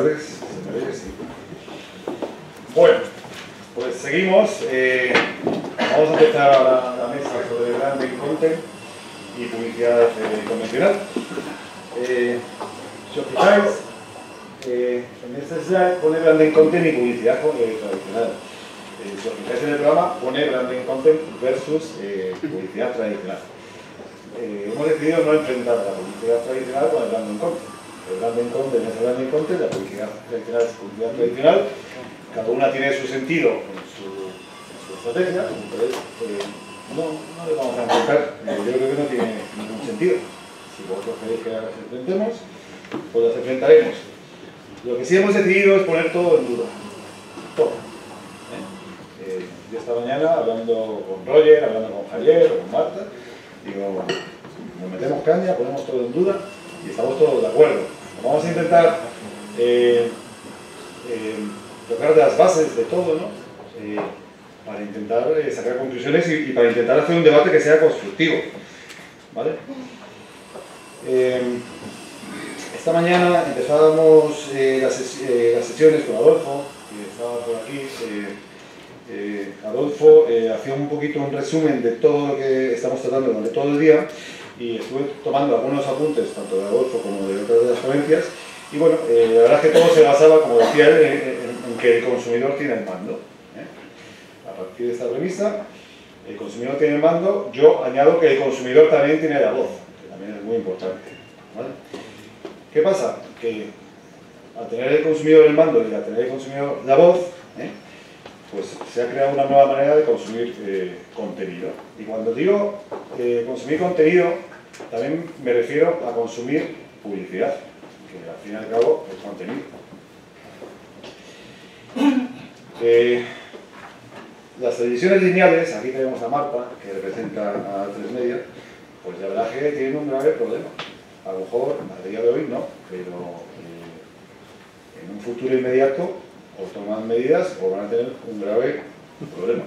tardes. ¿Se me oye? Sí. Bueno, pues seguimos. Vamos a empezar ahora la mesa sobre branding content y publicidad convencional. Si os fijáis, en este slide pone branding content y publicidad tradicional. Si os fijáis en el programa, pone branding content versus publicidad tradicional. Hemos decidido no enfrentar la publicidad tradicional con el branding content. El branding content es el branding content, la publicidad tradicional es publicidad tradicional. Cada una tiene su sentido en su estrategia, entonces no le vamos a enfrentar. Yo creo que no tiene ningún sentido. Si vosotros queréis que las enfrentemos, pues las enfrentaremos. Lo que sí hemos decidido es poner todo en duda. Todo. Yo esta mañana, hablando con Roger, hablando con Javier o con Marta, digo, nos metemos caña, ponemos todo en duda y estamos todos de acuerdo. Vamos a intentar tocar de las bases de todo, ¿no? Para intentar sacar conclusiones y para intentar hacer un debate que sea constructivo, ¿vale? Esta mañana empezábamos las sesiones con Adolfo, que estaba por aquí. Adolfo hacía un poquito un resumen de todo lo que estamos tratando durante todo el día y estuve tomando algunos apuntes, tanto de Adolfo como de otras de las ponencias, y bueno, la verdad es que todo se basaba, como decía él, en que el consumidor tiene el mando. A partir de esta premisa, el consumidor tiene el mando. Yo añado que el consumidor también tiene la voz, que también es muy importante, ¿vale? ¿Qué pasa? Que al tener el consumidor el mando y al tener el consumidor la voz, pues se ha creado una nueva manera de consumir contenido. Y cuando digo consumir contenido, también me refiero a consumir publicidad, que al fin y al cabo es contenido. Las televisiones lineales, aquí tenemos a Marta, que representa a A3 Media, pues la verdad es que tienen un grave problema. A lo mejor, a día de hoy no, pero en un futuro inmediato o toman medidas o van a tener un grave problema.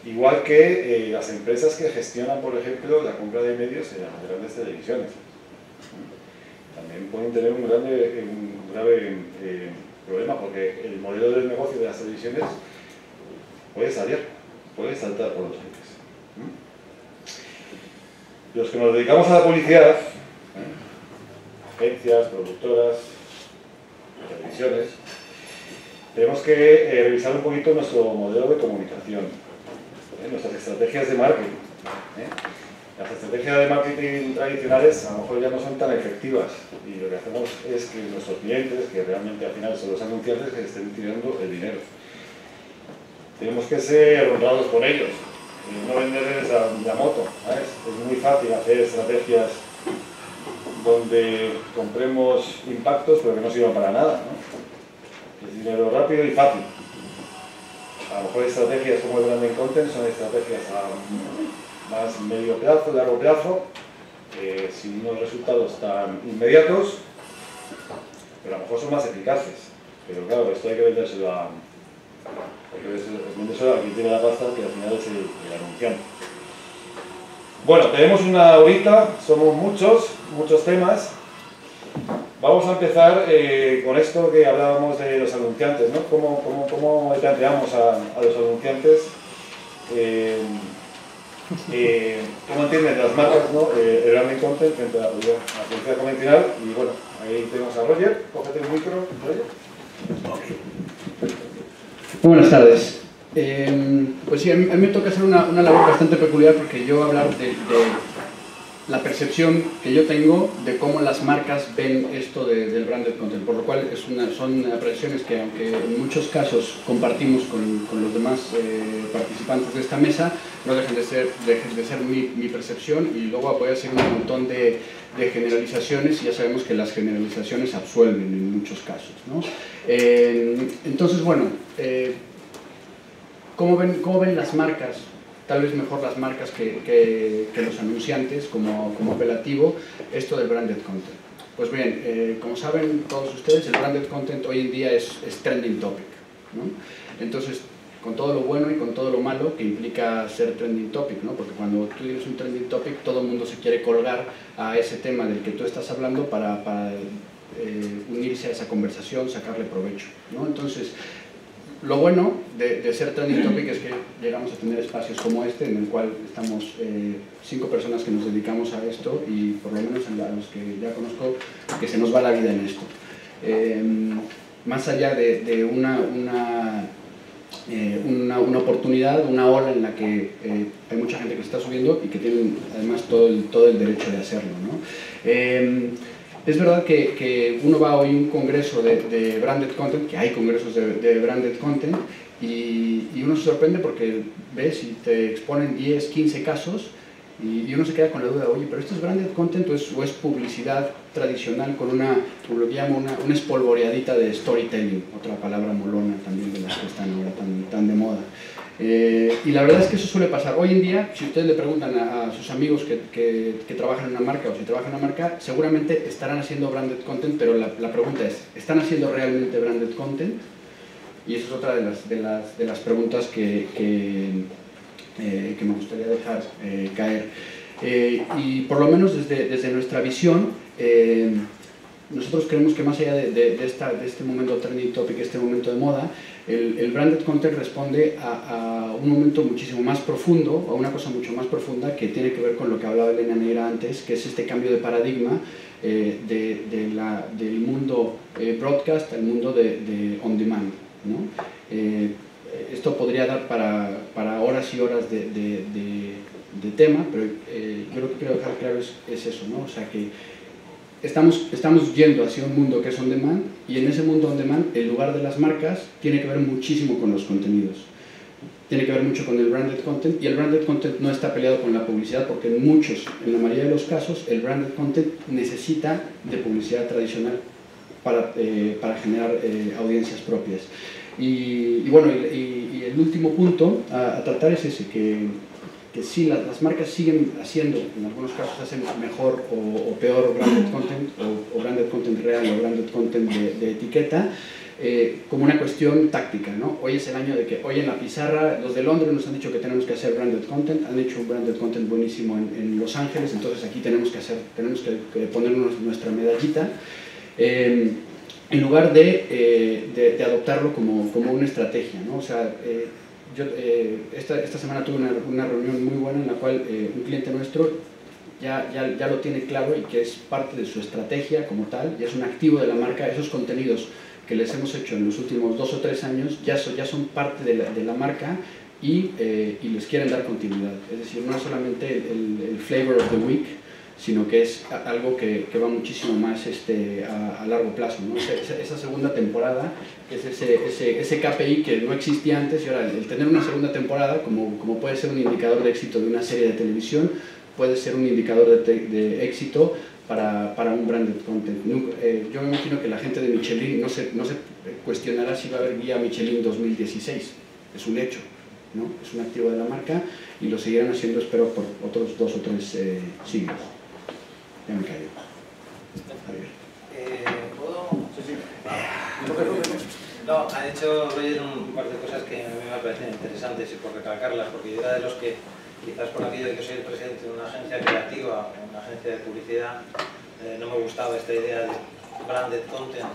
Igual que las empresas que gestionan, por ejemplo, la compra de medios en las grandes televisiones. También pueden tener un grave problema porque el modelo de negocio de las televisiones puede saltar por los aires. Los que nos dedicamos a la publicidad, agencias, productoras, televisiones, tenemos que revisar un poquito nuestro modelo de comunicación, nuestras estrategias de marketing. Las estrategias de marketing tradicionales a lo mejor ya no son tan efectivas y lo que hacemos es que nuestros clientes, que realmente al final son los anunciantes, que estén tirando el dinero. Tenemos que ser honrados con ellos, no venderles la moto, ¿sabes? Es muy fácil hacer estrategias donde compremos impactos pero que no sirvan para nada, ¿no? Es dinero rápido y fácil. A lo mejor estrategias como el branding content son estrategias a más medio plazo, largo plazo, sin unos resultados tan inmediatos, pero a lo mejor son más eficaces. Pero claro, esto hay que vendérselo a quien tiene la pasta, que al final es el anunciante. Bueno, tenemos una horita, somos muchos temas. Vamos a empezar con esto que hablábamos de los anunciantes, ¿no? ¿Cómo planteamos a los anunciantes? ¿Cómo entienden las marcas, ¿no? El branding content frente a la publicidad convencional? Y bueno, ahí tenemos a Roger. Cógete el micro, Roger. Buenas tardes. Pues sí, a mí me toca hacer una labor bastante peculiar porque yo hablar de la percepción que yo tengo de cómo las marcas ven esto del branded content, por lo cual son apreciaciones que, aunque en muchos casos compartimos con los demás participantes de esta mesa, no dejan de ser mi percepción, y luego voy a hacer un montón de generalizaciones, y ya sabemos que las generalizaciones absuelven en muchos casos, ¿no? Entonces, bueno, ¿cómo ven las marcas? Tal vez mejor las marcas que los anunciantes como apelativo esto del branded content. Pues bien, como saben todos ustedes, el branded content hoy en día es trending topic, ¿no? Entonces, con todo lo bueno y con todo lo malo que implica ser trending topic, ¿no? Porque cuando tú tienes un trending topic, todo el mundo se quiere colgar a ese tema del que tú estás hablando para unirse a esa conversación, sacarle provecho, ¿no? Entonces, lo bueno de ser Trending Topic es que llegamos a tener espacios como este, en el cual estamos 5 personas que nos dedicamos a esto, y por lo menos a los que ya conozco, que se nos va la vida en esto. Más allá de una oportunidad, una ola en la que hay mucha gente que se está subiendo y que tienen además todo el derecho de hacerlo, ¿no? Es verdad que uno va hoy a un congreso de branded content, que hay congresos de branded content, y uno se sorprende porque ves y te exponen 10, 15 casos, y uno se queda con la duda, oye, pero ¿esto es branded content o es publicidad tradicional con lo que llamo una espolvoreadita de storytelling? Otra palabra molona también de las que están ahora tan de moda. Y la verdad es que eso suele pasar. Hoy en día, si ustedes le preguntan a sus amigos que trabajan en una marca, o si trabajan en una marca, seguramente estarán haciendo branded content, pero la pregunta es, ¿están haciendo realmente branded content? Y esa es otra de las preguntas que me gustaría dejar caer. Y por lo menos desde nuestra visión, nosotros creemos que más allá de este momento trending topic, este momento de moda, el branded content responde a un momento muchísimo más profundo, a una cosa mucho más profunda que tiene que ver con lo que hablaba Elena Neira antes, que es este cambio de paradigma del mundo broadcast al mundo de on demand, ¿no? Esto podría dar para horas y horas de tema, pero yo lo que quiero dejar claro es eso, ¿no? O sea, que estamos yendo hacia un mundo que es on demand, y en ese mundo on demand el lugar de las marcas tiene que ver muchísimo con los contenidos. Tiene que ver mucho con el branded content, y el branded content no está peleado con la publicidad, porque en la mayoría de los casos, el branded content necesita de publicidad tradicional para generar audiencias propias. Y bueno, y el último punto a tratar es ese, que sí, las marcas siguen haciendo, en algunos casos hacen mejor o peor branded content, o branded content real, o branded content de etiqueta, como una cuestión táctica, ¿no? Hoy es el año de que, hoy en la pizarra, los de Londres nos han dicho que tenemos que hacer branded content, han hecho un branded content buenísimo en Los Ángeles, entonces aquí tenemos que ponernos nuestra medallita, en lugar de adoptarlo como una estrategia, ¿no? O sea, yo esta semana tuve una reunión muy buena en la cual un cliente nuestro ya lo tiene claro, y que es parte de su estrategia como tal, y es un activo de la marca. Esos contenidos que les hemos hecho en los últimos 2 o 3 años ya son parte de la marca, y les quieren dar continuidad. Es decir, no es solamente el flavor of the week, sino que es algo que va muchísimo más a largo plazo, ¿no? Esa segunda temporada, que es ese KPI que no existía antes, y ahora el tener una segunda temporada, como puede ser un indicador de éxito de una serie de televisión, puede ser un indicador de éxito para un branded content. Yo me imagino que la gente de Michelin no se cuestionará si va a haber guía Michelin 2016, es un hecho, ¿no? Es un activo de la marca, y lo seguirán haciendo, espero, por otros 2 o 3 siglos. Ya me callo. ¿Puedo? Sí. No, ha dicho Roger un par de cosas que a mí me parecen interesantes, y por recalcarlas, porque yo era de los que, quizás por aquello de que soy el presidente de una agencia creativa, una agencia de publicidad, no me gustaba esta idea de branded content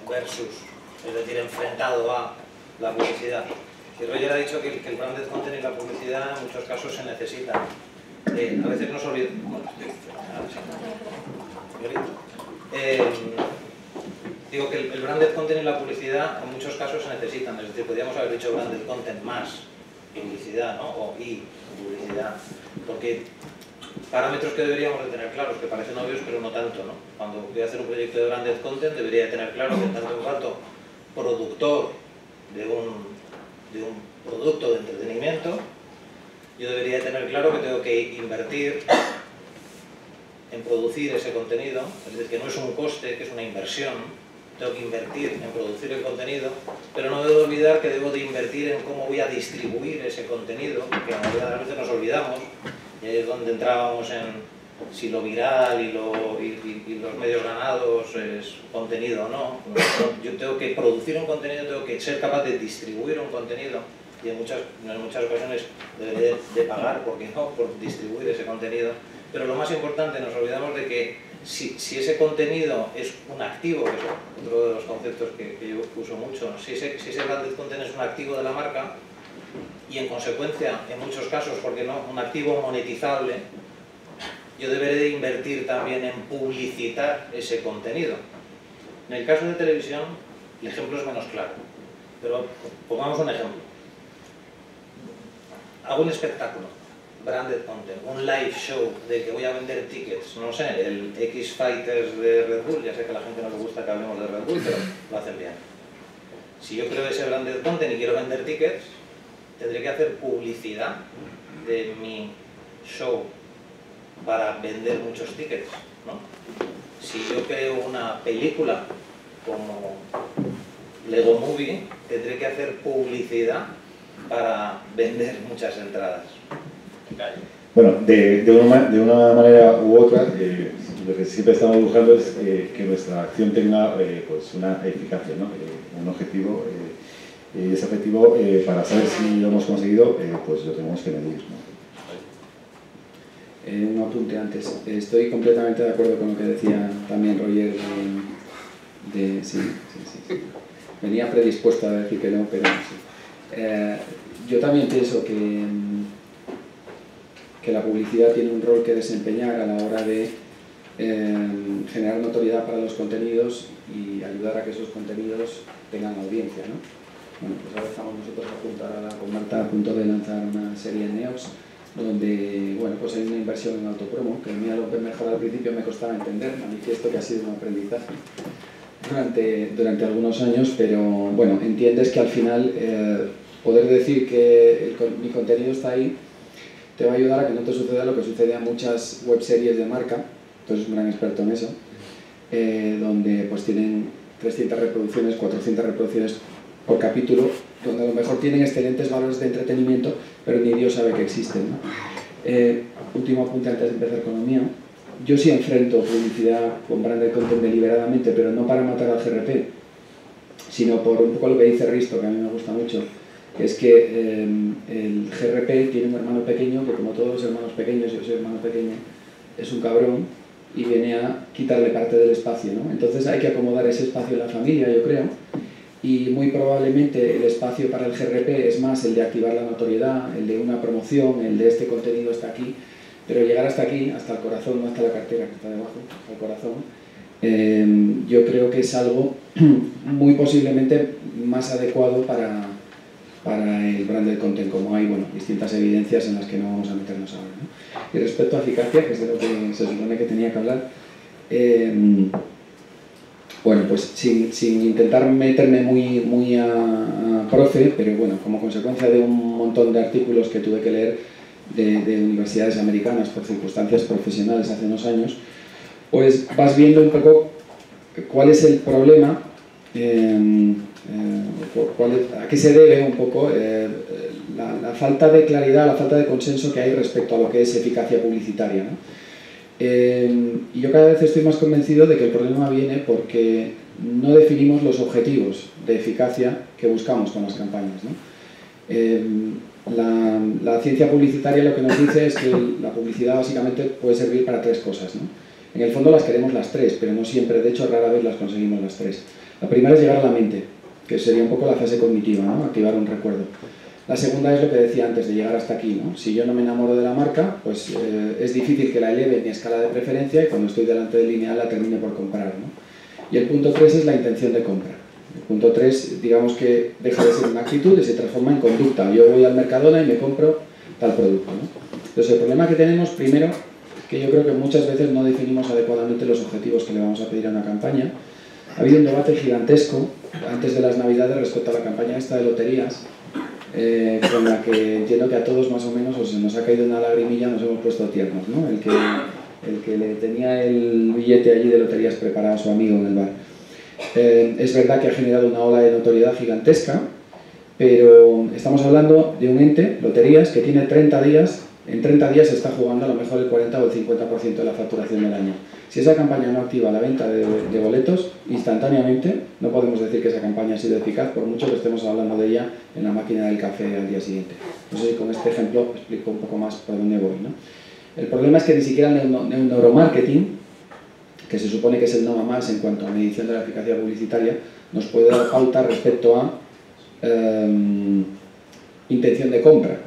versus, es decir, enfrentado a la publicidad. Y Roger ha dicho que el branded content y la publicidad en muchos casos se necesitan. A veces nos olvidamos. Digo que el branded content y la publicidad en muchos casos se necesitan, es decir, podríamos haber dicho branded content más publicidad, ¿no? O publicidad, porque parámetros que deberíamos de tener claros, que parecen obvios pero no tanto, ¿no? Cuando voy a hacer un proyecto de branded content debería de tener claro que en tanto en cuanto productor de un producto de entretenimiento, yo debería de tener claro que tengo que invertir en producir ese contenido, es decir, que no es un coste, que es una inversión. Tengo que invertir en producir el contenido, pero no debo olvidar que debo de invertir en cómo voy a distribuir ese contenido, que a mayoría de las veces nos olvidamos, y ahí es donde entrábamos en si lo viral y los medios ganados es contenido o no. Yo tengo que producir un contenido, tengo que ser capaz de distribuir un contenido, y en muchas ocasiones deberé de pagar, porque no, por distribuir ese contenido. Pero lo más importante, nos olvidamos de que si ese contenido es un activo, que es otro de los conceptos que yo uso mucho, si ese branded content es un activo de la marca y en consecuencia, en muchos casos, porque no, un activo monetizable, yo deberé de invertir también en publicitar ese contenido. En el caso de televisión, el ejemplo es menos claro, pero pongamos un ejemplo. Hago un espectáculo, branded content, un live show de que voy a vender tickets, no sé, el X Fighters de Red Bull, ya sé que a la gente no le gusta que hablemos de Red Bull, pero lo hacen bien. Si yo creo ese branded content y quiero vender tickets, tendré que hacer publicidad de mi show para vender muchos tickets, ¿no? Si yo creo una película como Lego Movie, tendré que hacer publicidad para vender muchas entradas. Bueno, de una manera u otra, lo que siempre estamos buscando es que nuestra acción tenga pues una eficacia, ¿no? Un objetivo, y ese objetivo, para saber si lo hemos conseguido, pues lo tenemos que medir, ¿no? Un apunte antes. Estoy completamente de acuerdo con lo que decía también Roger sí. Venía predispuesto a decir que no, pero sí. Yo también pienso que la publicidad tiene un rol que desempeñar a la hora de generar notoriedad para los contenidos y ayudar a que esos contenidos tengan audiencia, ¿no? Bueno, pues ahora estamos nosotros con Marta a punto de lanzar una serie en Neox donde, bueno, pues hay una inversión en autopromo que a mí a lo mejor al principio me costaba entender, manifiesto que ha sido un aprendizaje durante algunos años, pero bueno, entiendes que al final poder decir que mi contenido está ahí te va a ayudar a que no te suceda lo que sucede a muchas webseries de marca, tú eres un gran experto en eso, donde pues tienen 300 reproducciones, 400 reproducciones por capítulo, donde a lo mejor tienen excelentes valores de entretenimiento, pero ni Dios sabe que existen, ¿no? Último apunte antes de empezar con lo mío. Yo sí enfrento publicidad con branded content deliberadamente, pero no para matar al GRP, sino por un poco lo que dice Risto, que a mí me gusta mucho, que es que el GRP tiene un hermano pequeño que, como todos los hermanos pequeños, yo soy hermano pequeño, es un cabrón y viene a quitarle parte del espacio, ¿no? Entonces hay que acomodar ese espacio en la familia, yo creo, y muy probablemente el espacio para el GRP es más el de activar la notoriedad, el de una promoción, el de este contenido está aquí, pero llegar hasta aquí, hasta el corazón, no hasta la cartera que está debajo, hasta el corazón, yo creo que es algo muy posiblemente más adecuado para el branded content, como hay, bueno, distintas evidencias en las que no vamos a meternos ahora, ¿no? Y respecto a eficacia, que es de lo que se supone que tenía que hablar, bueno, pues sin intentar meterme muy a profe, pero bueno, como consecuencia de un montón de artículos que tuve que leer de universidades americanas por circunstancias profesionales hace unos años, pues vas viendo un poco cuál es el problema, a qué se debe un poco la falta de claridad, la falta de consenso que hay respecto a lo que es eficacia publicitaria, ¿no? Y yo cada vez estoy más convencido de que el problema viene porque no definimos los objetivos de eficacia que buscamos con las campañas, ¿no? La ciencia publicitaria lo que nos dice es que la publicidad básicamente puede servir para tres cosas, ¿no? En el fondo las queremos las tres, pero no siempre, de hecho rara vez las conseguimos las tres. La primera es llegar a la mente, que sería un poco la fase cognitiva, ¿no? Activar un recuerdo. La segunda es lo que decía antes, de llegar hasta aquí, ¿no? Si yo no me enamoro de la marca, pues es difícil que la eleve en mi escala de preferencia y cuando estoy delante del lineal la termine por comprar, ¿no? Y el punto 3 es la intención de compra. El punto 3, digamos que deja de ser una actitud y se transforma en conducta. Yo voy al Mercadona y me compro tal producto, ¿no? Entonces el problema que tenemos, primero, es que yo creo que muchas veces no definimos adecuadamente los objetivos que le vamos a pedir a una campaña. Ha habido un debate gigantesco antes de las Navidades respecto a la campaña esta de loterías, con la que entiendo que a todos más o menos o se nos ha caído una lagrimilla, nos hemos puesto tiernos, ¿no? El que le tenía el billete allí de loterías preparado a su amigo en el bar. Es verdad que ha generado una ola de notoriedad gigantesca, pero estamos hablando de un ente, loterías, que tiene 30 días, en 30 días se está jugando a lo mejor el 40 o el 50% de la facturación del año. Si esa campaña no activa la venta de boletos, instantáneamente no podemos decir que esa campaña ha sido eficaz, por mucho que estemos hablando de ella en la máquina del café al día siguiente. No sé si con este ejemplo explico un poco más por dónde voy, ¿no? El problema es que ni siquiera el neuromarketing que se supone que es el no a más en cuanto a medición de la eficacia publicitaria, nos puede dar pauta respecto a intención de compra.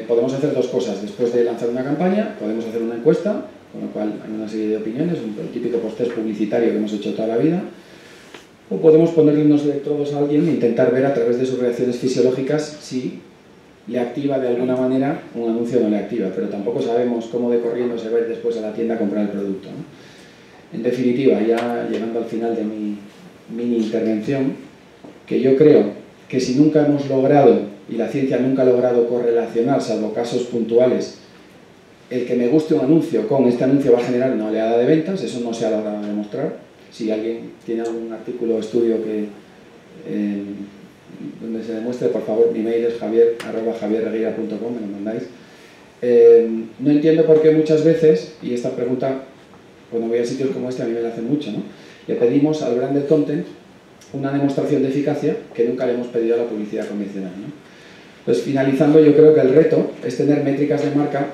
Podemos hacer dos cosas. Después de lanzar una campaña, podemos hacer una encuesta, con lo cual hay una serie de opiniones, el típico post-test publicitario que hemos hecho toda la vida, o podemos ponerle unos electrodos a alguien e intentar ver a través de sus reacciones fisiológicas si le activa de alguna manera un anuncio o no le activa, pero tampoco sabemos cómo de corriendo se va a ir después a la tienda a comprar el producto, ¿no? En definitiva, ya llegando al final de mi mini intervención, que yo creo que si nunca hemos logrado, y la ciencia nunca ha logrado correlacionar, salvo casos puntuales, el que me guste un anuncio con este anuncio va a generar una oleada de ventas, eso no se ha logrado demostrar. Si alguien tiene algún artículo o estudio que, donde se demuestre, por favor, mi mail es javier@javierregueira.com, me lo mandáis. No entiendo por qué muchas veces, y esta pregunta, cuando voy a sitios como este, a mí me la hacen mucho, ¿no? Le pedimos al branded content una demostración de eficacia que nunca le hemos pedido a la publicidad convencional, ¿no? Pues finalizando, yo creo que el reto es tener métricas de marca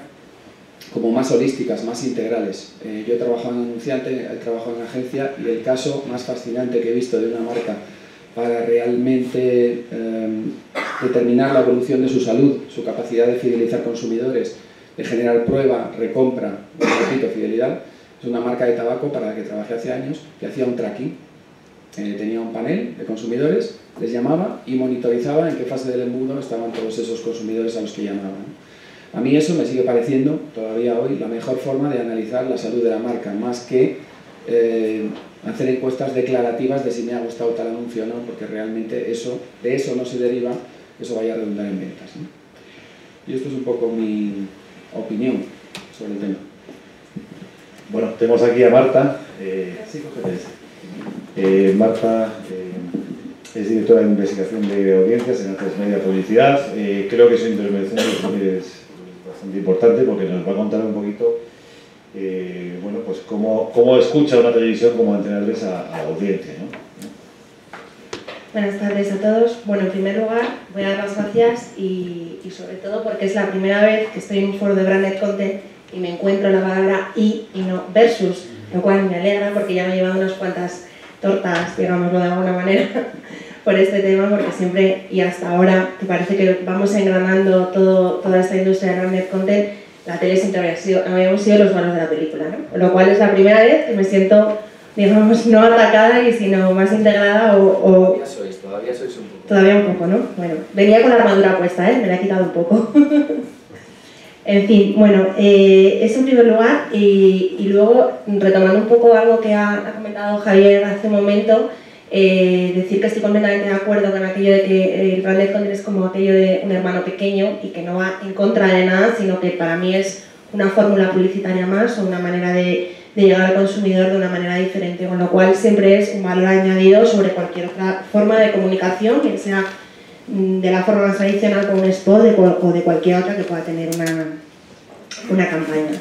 como más holísticas, más integrales. Yo he trabajado en anunciante, he trabajado en agencia, y el caso más fascinante que he visto de una marca para realmente determinar la evolución de su salud, su capacidad de fidelizar consumidores, de generar prueba, recompra, repito, fidelidad, es una marca de tabaco para la que trabajé hace años, que hacía un tracking. Tenía un panel de consumidores, les llamaba y monitorizaba en qué fase del embudo estaban todos esos consumidores a los que llamaban. A mí eso me sigue pareciendo, todavía hoy, la mejor forma de analizar la salud de la marca, más que hacer encuestas declarativas de si me ha gustado tal anuncio o no, porque realmente de eso no se deriva que eso vaya a redundar en ventas, ¿no? Y esto es un poco mi opinión sobre el tema. Bueno, tenemos aquí a Marta. Marta es directora de investigación de audiencias en Atresmedia Publicidad. Creo que su intervención es bastante importante porque nos va a contar un poquito bueno, pues cómo escucha una televisión, cómo mantenerles a la audiencia, ¿no? Buenas tardes a todos. Bueno, en primer lugar, voy a dar las gracias y sobre todo porque es la primera vez que estoy en un foro de branded content y me encuentro la palabra y no versus, lo cual me alegra porque ya me he llevado unas cuantas tortas, digámoslo de alguna manera, por este tema, porque siempre y hasta ahora, que parece que vamos engranando toda esta industria de branded content, la tele siempre habíamos sido los malos de la película, ¿no? Con lo cual es la primera vez que me siento, digamos, no atacada, y sino más integrada o todavía sois un poco. Todavía un poco, ¿no? Bueno, venía con la armadura puesta, me la he quitado un poco. En fin, bueno, eso en primer lugar, y luego, retomando un poco algo que ha comentado Javier hace un momento, decir que estoy completamente de acuerdo con aquello de que el branded content es como aquello de un hermano pequeño y que no va en contra de nada, sino que para mí es una fórmula publicitaria más o una manera de llegar al consumidor de una manera diferente, con lo cual siempre es un valor añadido sobre cualquier otra forma de comunicación, que sea de la forma más tradicional como un spot o de cualquier otra que pueda tener una campaña.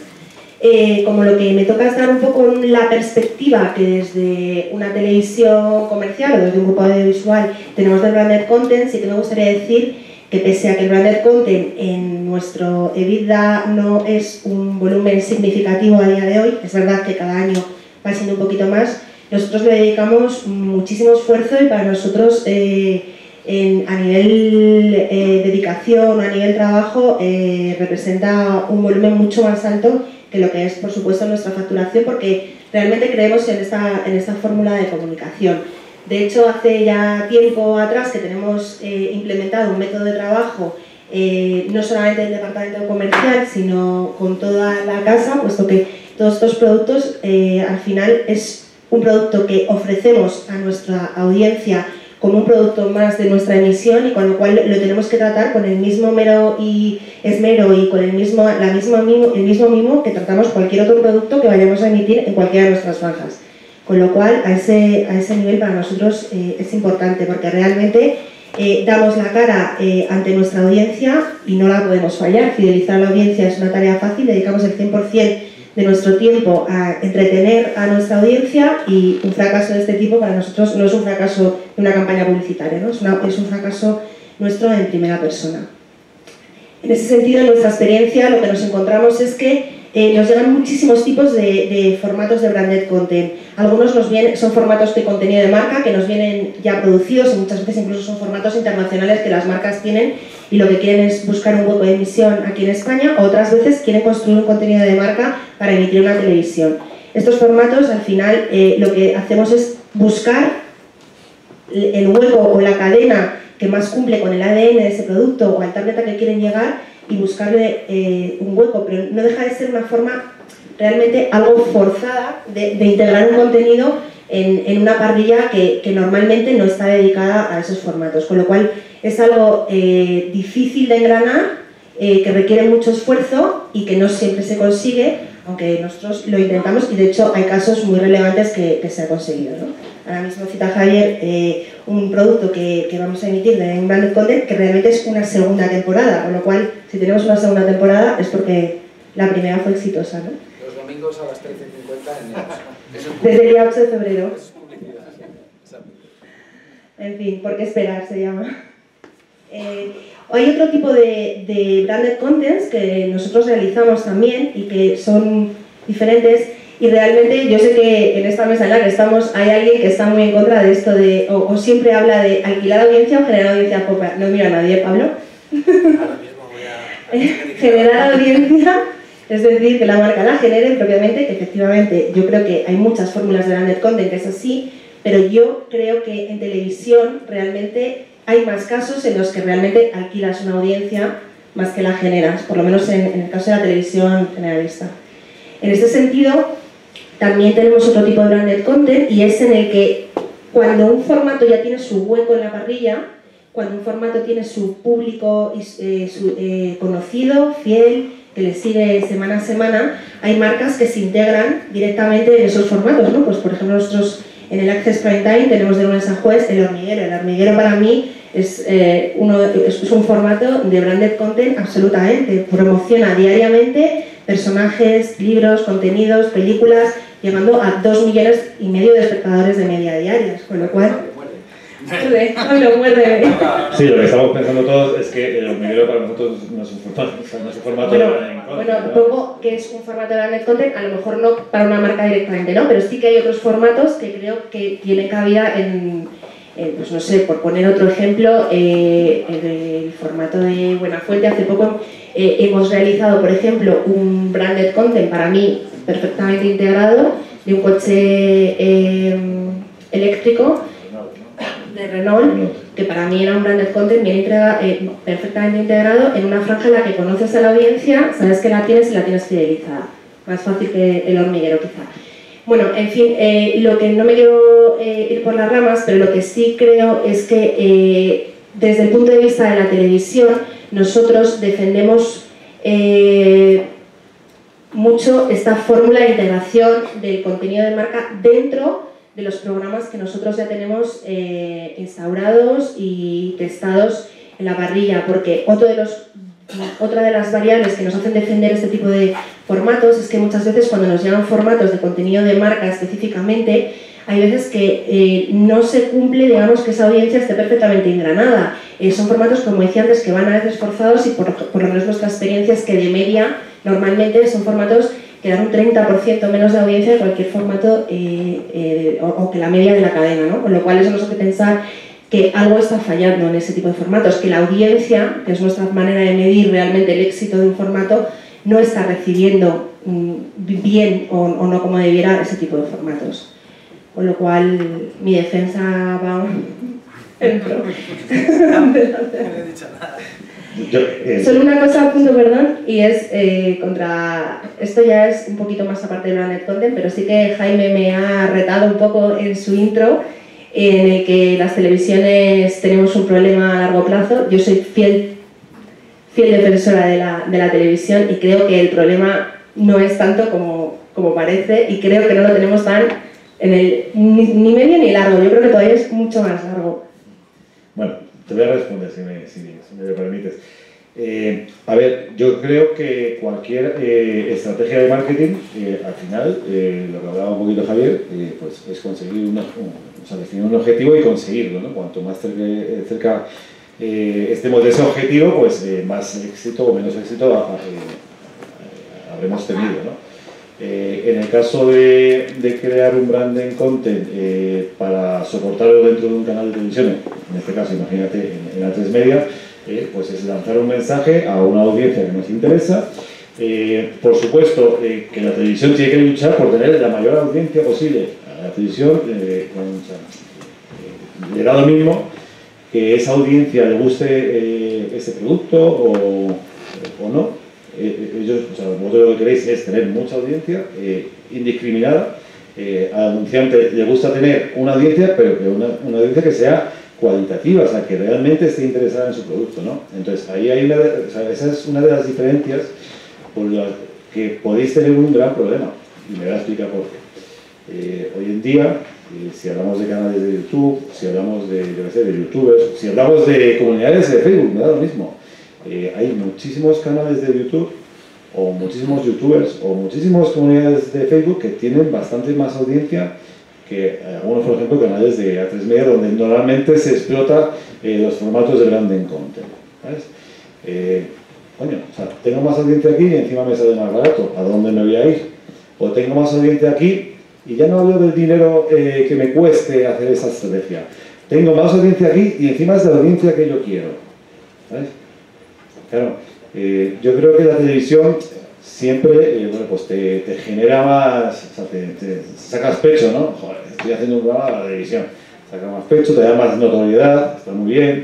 Como lo que me toca es dar un poco la perspectiva que desde una televisión comercial o desde un grupo audiovisual tenemos del branded content, sí que me gustaría decir que pese a que el branded content en nuestro EBITDA no es un volumen significativo a día de hoy, es verdad que cada año va siendo un poquito más, nosotros le dedicamos muchísimo esfuerzo y para nosotros a nivel dedicación, a nivel trabajo, representa un volumen mucho más alto que lo que es, por supuesto, nuestra facturación, porque realmente creemos en esta fórmula de comunicación. De hecho, hace ya tiempo atrás que tenemos implementado un método de trabajo, no solamente del departamento comercial, sino con toda la casa, puesto que todos estos productos al final es un producto que ofrecemos a nuestra audiencia como un producto más de nuestra emisión, y con lo cual lo tenemos que tratar con el mismo esmero y con el mismo mimo que tratamos cualquier otro producto que vayamos a emitir en cualquiera de nuestras franjas. Con lo cual, a ese nivel para nosotros es importante, porque realmente damos la cara ante nuestra audiencia y no la podemos fallar. Fidelizar a la audiencia es una tarea fácil, dedicamos el 100% de nuestro tiempo a entretener a nuestra audiencia, y un fracaso de este tipo para nosotros no es un fracaso de una campaña publicitaria, ¿no? Es un fracaso nuestro en primera persona. En ese sentido, en nuestra experiencia, lo que nos encontramos es que nos llegan muchísimos tipos de formatos de branded content. Algunos son formatos de contenido de marca que nos vienen ya producidos y muchas veces incluso son formatos internacionales que las marcas tienen y lo que quieren es buscar un hueco de emisión aquí en España, o otras veces quieren construir un contenido de marca para emitir una televisión. Estos formatos, al final, lo que hacemos es buscar el hueco o la cadena que más cumple con el ADN de ese producto o al target al que quieren llegar y buscarle un hueco, pero no deja de ser una forma realmente algo forzada de integrar un contenido en una parrilla que normalmente no está dedicada a esos formatos, con lo cual es algo difícil de engranar, que requiere mucho esfuerzo y que no siempre se consigue, aunque nosotros lo intentamos y de hecho hay casos muy relevantes que se ha conseguido, ¿no? Ahora mismo cita Javier un producto que vamos a emitir de un branded content que realmente es una segunda temporada, con lo cual si tenemos una segunda temporada es porque la primera fue exitosa, ¿no? Los domingos a las 13:50 en Neos. Desde el día 8 de febrero. Es publicidad, exacto. En fin, ¿por qué esperar? Se llama. Hay otro tipo de branded contents que nosotros realizamos también y que son diferentes. Y realmente yo sé que en esta mesa en la que estamos hay alguien que está muy en contra de esto de o siempre habla de alquilar audiencia o generar audiencia propia. No mira a nadie, Pablo. Ahora mismo voy a Generar audiencia, es decir, que la marca la genere propiamente, que efectivamente yo creo que hay muchas fórmulas de branded content que es así, pero yo creo que en televisión realmente hay más casos en los que realmente alquilas una audiencia más que la generas, por lo menos en el caso de la televisión generalista. En este sentido, también tenemos otro tipo de branded content y es en el que cuando un formato ya tiene su hueco en la parrilla, cuando un formato tiene su público conocido, fiel, que le sigue semana a semana, hay marcas que se integran directamente en esos formatos, ¿no? Pues por ejemplo nosotros en el Access Prime Time tenemos de lunes a jueves El Hormiguero. El Hormiguero para mí es un formato de branded content absolutamente, promociona diariamente personajes, libros, contenidos, películas, llegando a 2,5 millones de espectadores de media diarias, con lo cual... muerde. Sí, lo que estamos pensando todos es que El Hormiguero para nosotros no es un formato bueno, pongo que es un formato de branded content, a lo mejor no para una marca directamente, ¿no? Pero sí que hay otros formatos que creo que tienen cabida en pues no sé, por poner otro ejemplo, el formato de Buenafuente. Hace poco hemos realizado, por ejemplo, un branded content para mí perfectamente integrado de un coche eléctrico de Renault, que para mí era un branded content bien perfectamente integrado en una franja en la que conoces a la audiencia, sabes que la tienes y la tienes fidelizada. Más fácil que El Hormiguero, quizá. Bueno, en fin, lo que no me quiero ir por las ramas, pero lo que sí creo es que desde el punto de vista de la televisión, nosotros defendemos mucho esta fórmula de integración del contenido de marca dentro de los programas que nosotros ya tenemos instaurados y testados en la parrilla, porque otra de las variables que nos hacen defender este tipo de formatos es que muchas veces cuando nos llegan formatos de contenido de marca específicamente, hay veces que no se cumple, digamos, que esa audiencia esté perfectamente engranada. Son formatos, como decía antes, que van a veces forzados y por lo menos nuestra experiencia es que de media normalmente son formatos que dan un 30% menos de audiencia de cualquier formato o que la media de la cadena, ¿no? Con lo cual eso nos hace pensar que algo está fallando en ese tipo de formatos, que la audiencia, que es nuestra manera de medir realmente el éxito de un formato, no está recibiendo bien o no como debiera ese tipo de formatos. Con lo cual mi defensa va en pro. No he dicho nada. Solo una cosa, punto, perdón, y es contra... Esto ya es un poquito más aparte del branded content, pero sí que Jaime me ha retado un poco en su intro, en el que las televisiones tenemos un problema a largo plazo. Yo soy fiel defensora de la televisión y creo que el problema no es tanto como parece, y creo que no lo tenemos tan en el ni medio ni largo. Yo creo que todavía es mucho más largo. Bueno, te voy a responder si me lo permites. A ver, yo creo que cualquier estrategia de marketing, al final, lo que hablaba un poquito Javier, pues es conseguir definir un objetivo y conseguirlo, ¿no? Cuanto más cerca estemos de ese objetivo, pues más éxito o menos éxito habremos tenido, ¿no? En el caso de crear un branded content para soportarlo dentro de un canal de televisión, en este caso imagínate en A3 Media, pues es lanzar un mensaje a una audiencia que nos interesa. Por supuesto que la televisión tiene que luchar por tener la mayor audiencia posible. A la televisión le da lo mismo que esa audiencia le guste ese producto o no. Ellos, vosotros lo que queréis es tener mucha audiencia indiscriminada. Al anunciante le gusta tener una audiencia, pero que una audiencia que sea cualitativa, o sea, que realmente esté interesada en su producto, ¿no? Entonces, ahí hay esa es una de las diferencias por las que podéis tener un gran problema. Y me voy a explicar por qué. Hoy en día, si hablamos de canales de YouTube, si hablamos de youtubers, si hablamos de comunidades de Facebook, me da lo mismo. Hay muchísimos canales de YouTube, o muchísimos youtubers, o muchísimas comunidades de Facebook que tienen bastante más audiencia que algunos, por ejemplo, canales de A3 Media, donde normalmente se explota los formatos de branded content, ¿sabes? Coño, o sea, tengo más audiencia aquí y encima me sale más barato, ¿a dónde me voy a ir? O tengo más audiencia aquí y ya no hablo del dinero que me cueste hacer esa estrategia. Tengo más audiencia aquí y encima es la audiencia que yo quiero, ¿sabes? Claro, yo creo que la televisión siempre, bueno, pues te genera más, o sea, te sacas pecho, ¿no? Joder, estoy haciendo un programa de la televisión, saca más pecho, te da más notoriedad, está muy bien,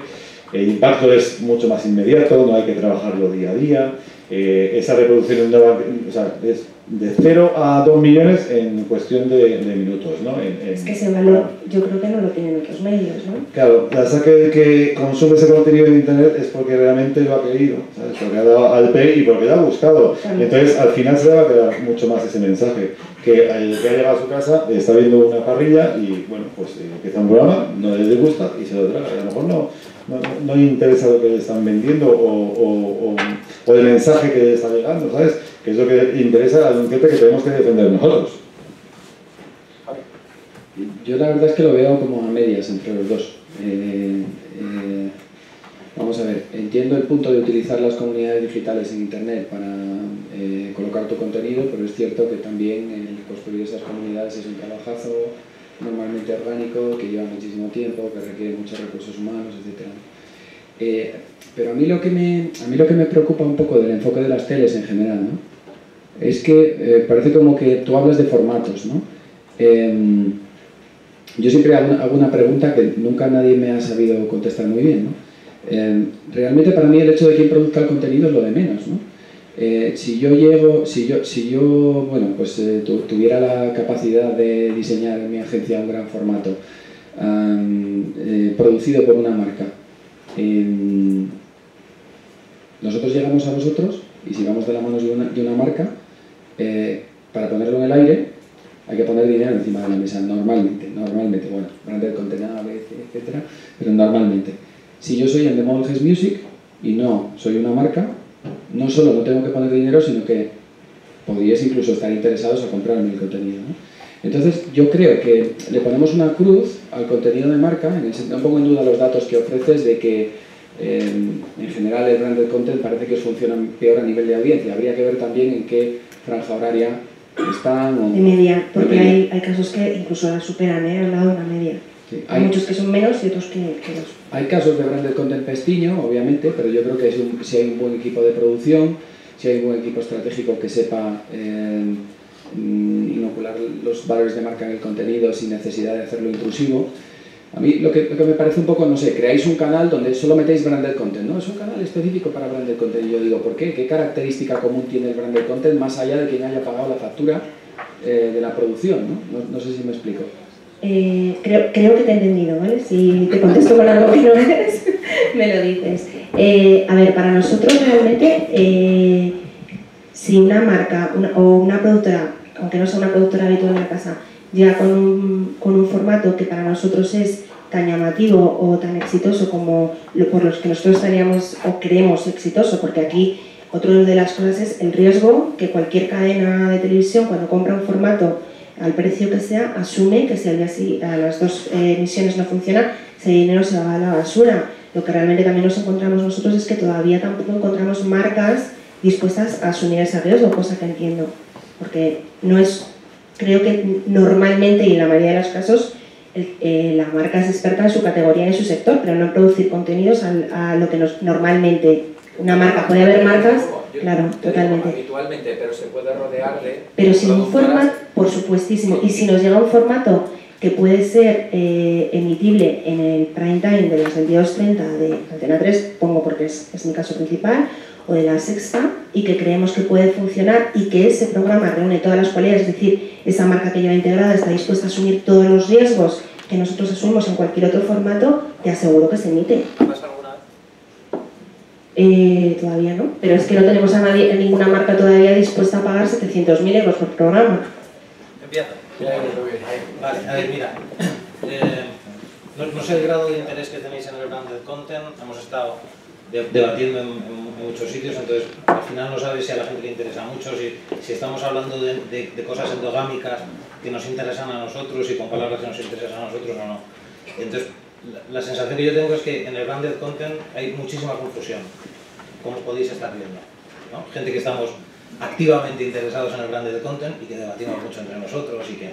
el impacto es mucho más inmediato, no hay que trabajarlo día a día, esa reproducción o sea, es de 0 a 2 millones en cuestión de minutos, ¿no? Es que ese valor yo creo que no lo tienen otros medios, ¿no? Claro, la saque que consume ese contenido en internet es porque realmente lo ha querido, ¿sabes? Porque ha dado al play y porque lo ha buscado. Claro. Entonces, al final se le va a quedar mucho más ese mensaje. Que el que ha llegado a su casa está viendo una parrilla y, bueno, pues empieza un programa, no le gusta y se lo traga. A lo mejor no le interesa lo que le están vendiendo o el mensaje que le está llegando, ¿sabes? Que es lo que le interesa al anunciante que tenemos que defender nosotros. Yo la verdad es que lo veo como a medias entre los dos. Vamos a ver, entiendo el punto de utilizar las comunidades digitales en Internet para colocar tu contenido, pero es cierto que también el construir esas comunidades es un trabajazo normalmente orgánico, que lleva muchísimo tiempo, que requiere muchos recursos humanos, etc. Pero a mí lo que me preocupa un poco del enfoque de las teles en general, ¿no? Es que parece como que tú hablas de formatos, ¿no? Yo siempre hago una pregunta que nunca nadie me ha sabido contestar muy bien, ¿no? Realmente para mí el hecho de quién produzca el contenido es lo de menos, ¿no? Si yo bueno, pues tuviera la capacidad de diseñar en mi agencia un gran formato producido por una marca, nosotros llegamos a vosotros y si vamos de la mano de una marca, para ponerlo en el aire hay que poner dinero encima de la mesa, normalmente, bueno, branded content, etcétera, pero normalmente. Si yo soy el de Model Music y no soy una marca, no solo no tengo que poner dinero, sino que podríais incluso estar interesados a comprarme el contenido, ¿no? Entonces yo creo que le ponemos una cruz al contenido de marca, no pongo en duda los datos que ofreces de que en general el branded content parece que os funciona peor a nivel de audiencia. Habría que ver también en qué franja horaria están. De media, porque hay casos que incluso la superan, al lado de una media. Sí, hay muchos que son menos y otros que dos. Hay casos de branded content pestiño, obviamente, pero yo creo que si hay un buen equipo de producción, si hay un buen equipo estratégico que sepa inocular los valores de marca en el contenido sin necesidad de hacerlo intrusivo. A mí lo que me parece un poco, no sé, creáis un canal donde solo metéis branded content, ¿no? Es un canal específico para branded content. Y yo digo, ¿por qué? ¿Qué característica común tiene el branded content más allá de quien haya pagado la factura de la producción, ¿no? No sé si me explico. Creo que te he entendido, ¿vale? Si te contesto con algo que no es, me lo dices. A ver, para nosotros realmente, si una marca o una productora, aunque no sea una productora habitual en la casa, llega con un formato que para nosotros es tan llamativo o tan exitoso como por los que nosotros estaríamos o creemos exitoso, porque aquí otra de las cosas es el riesgo que cualquier cadena de televisión cuando compra un formato al precio que sea, asume que si a las 2 emisiones no funciona, ese dinero se va a la basura. Lo que realmente también nos encontramos nosotros es que todavía tampoco encontramos marcas dispuestas a asumir ese riesgo, cosa que entiendo, porque no es, creo que normalmente y en la mayoría de los casos la marca es experta en su categoría y en su sector, pero no en producir contenidos a lo que normalmente una marca, puede haber marcas, claro, totalmente. Habitualmente, pero se puede rodear de... Pero sin un formato, por supuestísimo, y si nos llega un formato que puede ser emitible en el prime time de las 22:30 de Antena 3, pongo porque es mi caso principal, o de La Sexta, y que creemos que puede funcionar y que ese programa reúne todas las cualidades, es decir, esa marca que lleva integrada está dispuesta a asumir todos los riesgos que nosotros asumimos en cualquier otro formato, te aseguro que se emite. ¿Pasa alguna vez? Todavía no, pero es que no tenemos a nadie, ninguna marca todavía dispuesta a pagar 700.000 euros por programa. Empieza. Vale, A ver, mira, no sé el grado de interés que tenéis en el branded content, hemos estado debatiendo en muchos sitios, entonces al final no sabes si a la gente le interesa mucho, si estamos hablando de cosas endogámicas que nos interesan a nosotros y con palabras que nos interesan a nosotros o no. Entonces, la sensación que yo tengo es que en el branded content hay muchísima confusión, como podéis estar viendo, ¿no? Gente que estamos activamente interesados en el branded content y que debatimos mucho entre nosotros y que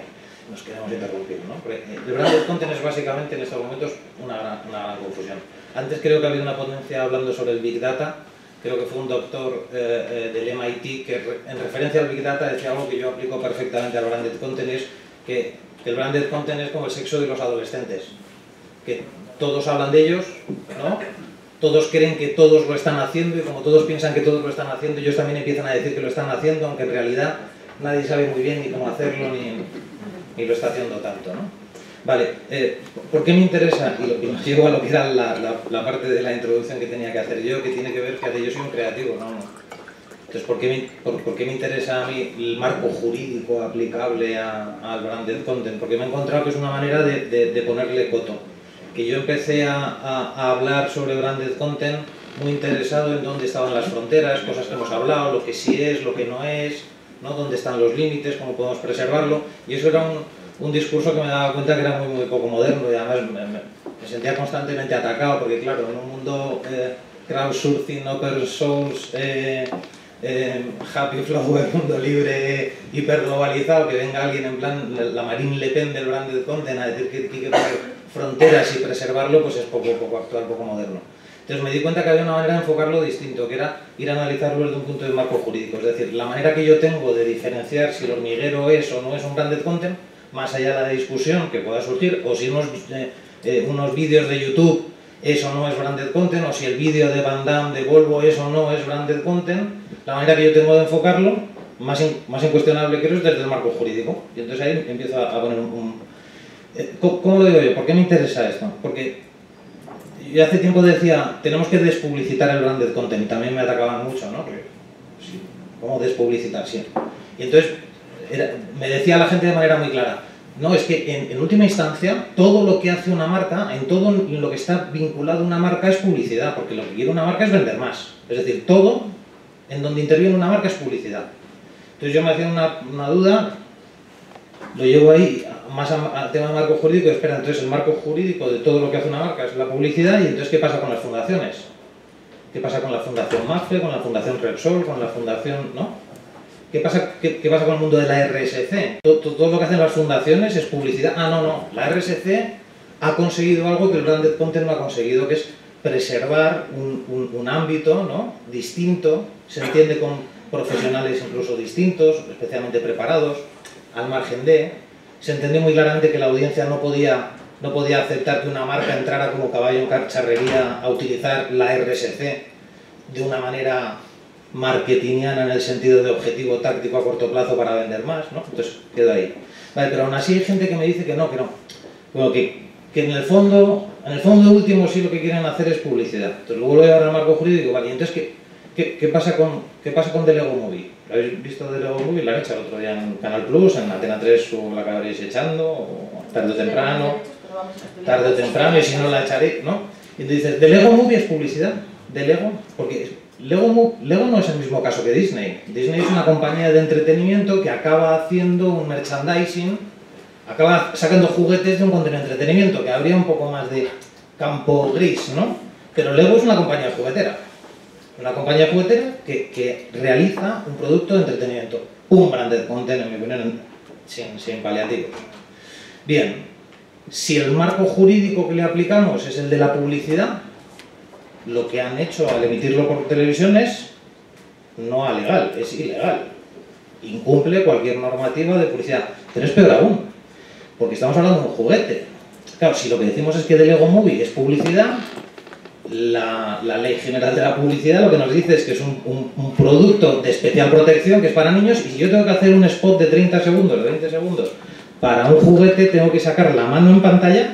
nos queremos interrumpir, ¿no? Porque el branded content es básicamente en estos momentos una gran confusión. Antes creo que ha habido una ponencia hablando sobre el Big Data, creo que fue un doctor del MIT que en referencia al Big Data decía algo que yo aplico perfectamente al branded content, es que el branded content es como el sexo de los adolescentes, que todos hablan de ellos, ¿no? Todos creen que todos lo están haciendo y como todos piensan que todos lo están haciendo, ellos también empiezan a decir que lo están haciendo, aunque en realidad nadie sabe muy bien ni cómo hacerlo ni lo está haciendo tanto, ¿no? Vale, ¿por qué me interesa? Y lo llevo a lo que era la parte de la introducción que tenía que hacer yo, que tiene que ver que yo soy un creativo, ¿no? Entonces, ¿por qué me interesa a mí el marco jurídico aplicable al branded content? Porque me he encontrado que es una manera de ponerle coto. Que yo empecé a hablar sobre branded content muy interesado en dónde estaban las fronteras, cosas que hemos hablado, lo que sí es, lo que no es, ¿no? Dónde están los límites, cómo podemos preservarlo, y eso era un discurso que me daba cuenta que era muy poco moderno y además me sentía constantemente atacado porque claro, en un mundo crowdsourcing, open source, happy flower, mundo libre, hiperglobalizado, que venga alguien en plan la Marine Le Pen del branded content a decir que hay que poner fronteras y preservarlo, pues es poco actual, poco moderno. Entonces me di cuenta que había una manera de enfocarlo distinto, que era ir a analizarlo desde un punto de marco jurídico, es decir, la manera que yo tengo de diferenciar si el hormiguero es o no es un branded content, más allá de la discusión que pueda surgir, o si unos vídeos de YouTube es o no es branded content, o si el vídeo de Van Damme de Volvo es o no es branded content, la manera que yo tengo de enfocarlo, más incuestionable creo, es desde el marco jurídico. Y entonces ahí empiezo a poner ¿cómo lo digo yo? ¿Por qué me interesa esto? Porque yo hace tiempo decía, tenemos que despublicitar el branded content, y también me atacaban mucho, ¿no? Porque, sí, ¿cómo despublicitar? Sí. Y entonces me decía la gente de manera muy clara, no, es que en última instancia todo lo que hace una marca, en todo lo que está vinculado a una marca es publicidad, porque lo que quiere una marca es vender más. Es decir, todo en donde interviene una marca es publicidad. Entonces yo me hacía una duda, lo llevo ahí más al tema de marco jurídico, espera, entonces el marco jurídico de todo lo que hace una marca es la publicidad, y entonces ¿qué pasa con las fundaciones? ¿Qué pasa con la Fundación MAFRE, con la Fundación Repsol, con la Fundación, ¿no? ¿Qué pasa con el mundo de la RSC? Todo lo que hacen las fundaciones es publicidad. Ah, no, la RSC ha conseguido algo que el branded content no ha conseguido, que es preservar un ámbito, ¿no? Distinto, se entiende con profesionales incluso distintos, especialmente preparados, al margen de, se entendió muy claramente que la audiencia no podía aceptar que una marca entrara como caballo en cacharrería a utilizar la RSC de una manera marketingiana en el sentido de objetivo táctico a corto plazo para vender más, ¿no? Entonces quedo ahí. Vale, pero aún así hay gente que me dice que no. Bueno, que en el fondo último sí lo que quieren hacer es publicidad. Entonces luego lo voy a llevar al marco jurídico, vale, y entonces ¿qué pasa con The Lego Movie? ¿Lo habéis visto The Lego Movie? La han echado el otro día en Canal Plus, en Antena 3 o la acabaréis echando, o tarde o temprano, y si no la echaré, ¿no? Y entonces dices, ¿The Lego Movie es publicidad? ¿De Lego? Porque Lego no es el mismo caso que Disney. Disney es una compañía de entretenimiento que acaba haciendo un merchandising, acaba sacando juguetes de un contenido de entretenimiento, que habría un poco más de campo gris, ¿no? Pero Lego es una compañía juguetera. Una compañía juguetera que realiza un producto de entretenimiento. Un branded content, en mi opinión, sin paliativos. Bien, si el marco jurídico que le aplicamos es el de la publicidad, lo que han hecho al emitirlo por televisión es no alegal, es ilegal. Incumple cualquier normativa de publicidad. Pero es peor aún, porque estamos hablando de un juguete. Claro, si lo que decimos es que The Lego Movie es publicidad, la Ley General de la Publicidad lo que nos dice es que es un producto de especial protección que es para niños, y si yo tengo que hacer un spot de 30 segundos, de 20 segundos, para un juguete tengo que sacar la mano en pantalla